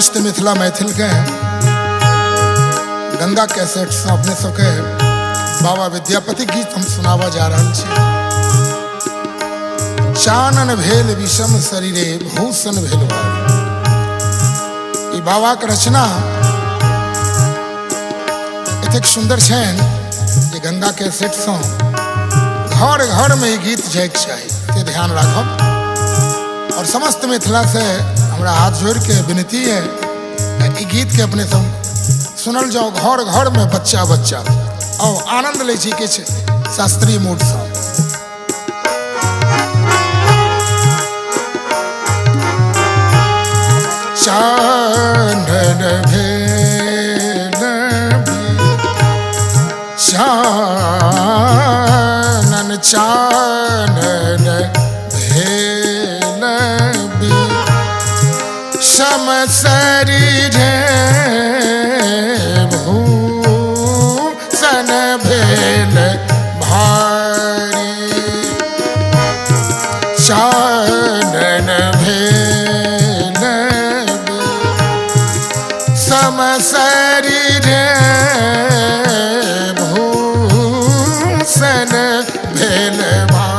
समस्त मिथिला मैथिल के गंगा कैसेट से अपने सबके बाबा विद्यापति गीत हम सुनावा जा रहा छी। चानन भेल विषम शरीरे भूषण भेल भारी। ये बाबा के रचना एतेक सुंदर छन जे गंगा कैसेट से घर घर में गीत जाइक चाहिए, ध्यान राखब। और समस्त मिथिला से हमरा हाथ जोड़ के विनती है कि गीत के अपने सब सुनल जाओ घर घर में बच्चा बच्चा और आनंद ले छी किछ शास्त्रीय मूड से। चानन भेल चानन चानन भेल विषम शरीरे भूषण भेल भारी। चानन भेल विषम शरीरे भूषण भेल भारी।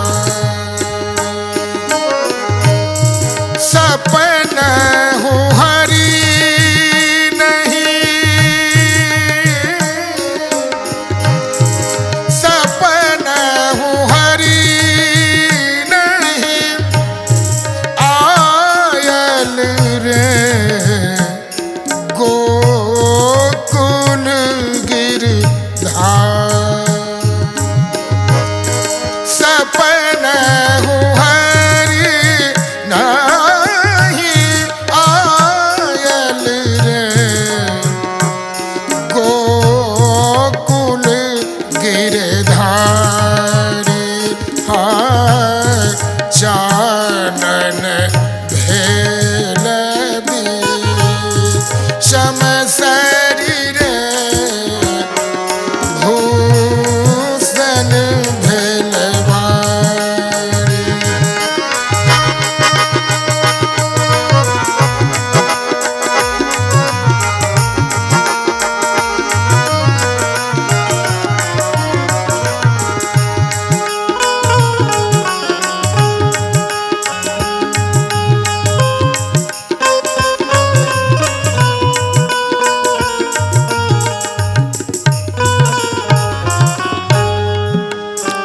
सपना हो हरि नहीं, सपना हो हरि नहीं आयल रे गोकुल गिरधार। सपना हो हरि नहीं आयल रे गोकुल गिरधारी। हाय चानन भेल विषम शरीरे भूषण भेल भारी।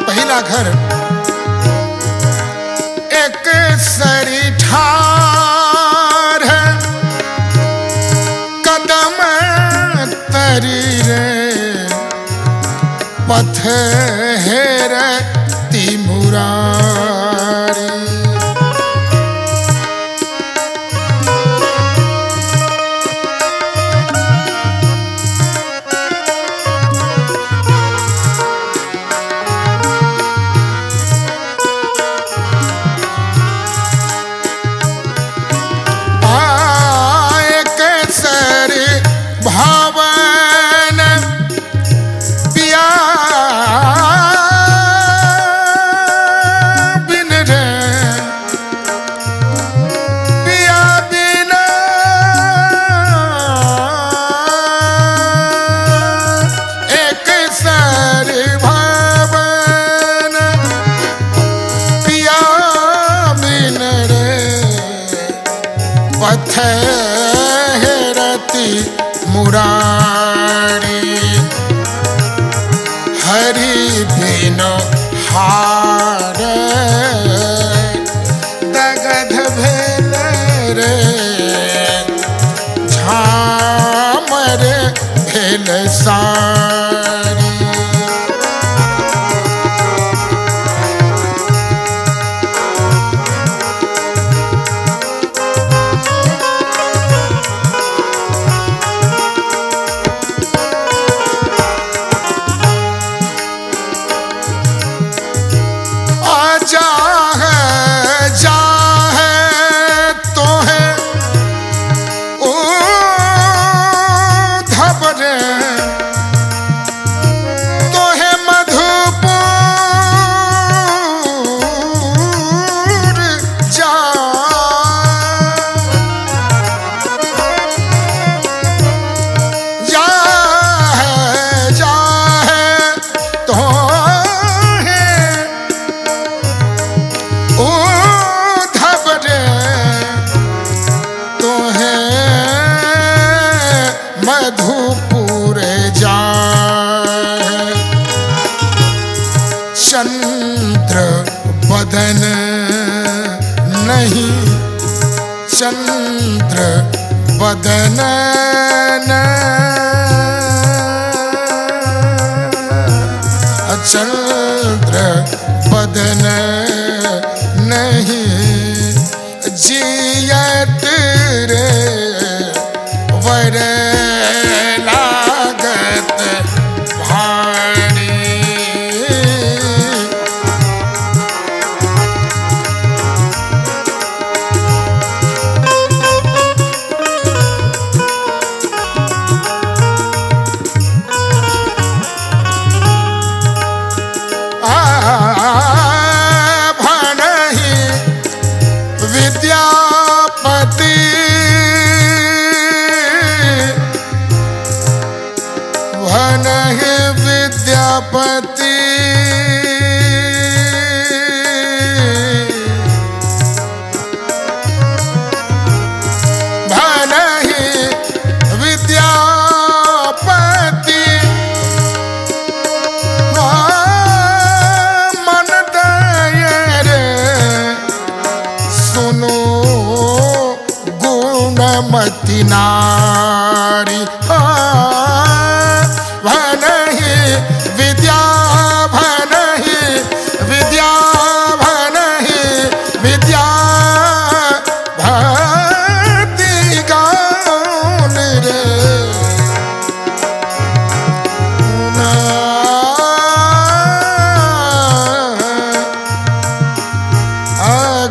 पहला घर एक सरी ठार है कदम तरी रे पथ हेर तिमुरारी। भावन पिया चंद्र बदन नहीं, चंद्र बदन चंद्र बदन नहीं, जियत रे वर लागत भारी। विद्यापति भनहि विद्यापति, भनहि विद्यापति, मन दय रे सुनो गुणमती नारी। भनहि विद्या, भनहि विद्या, भनहि विद्या भक्ति गान रे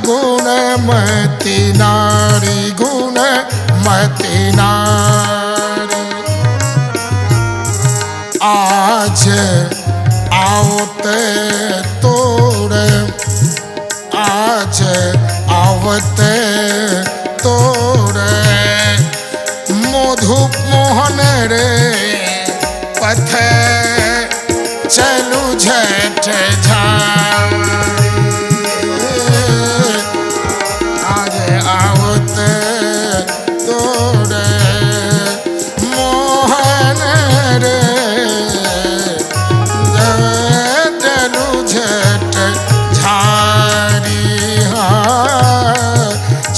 गुणमती नारी, गुणमती नारी। आज आवते तोड़े, आज आवते तोड़े मधुप मोहन रे पथ चलू झट झारी। आज आवते तोड़े मोहन रे चलू झट झारी।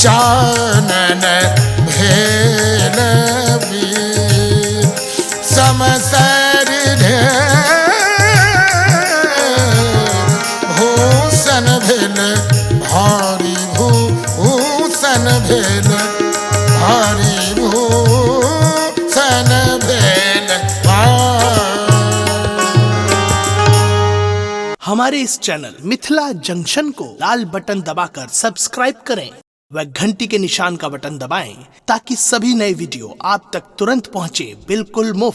चानन भेल बीर समसर रे भूषण भेल भारी, भूषण भेल भारी, भूषण भेल भारी। हमारे इस चैनल मिथिला जंक्शन को लाल बटन दबाकर सब्सक्राइब करें व घंटी के निशान का बटन दबाएं ताकि सभी नए वीडियो आप तक तुरंत पहुंचे, बिल्कुल मुफ्त।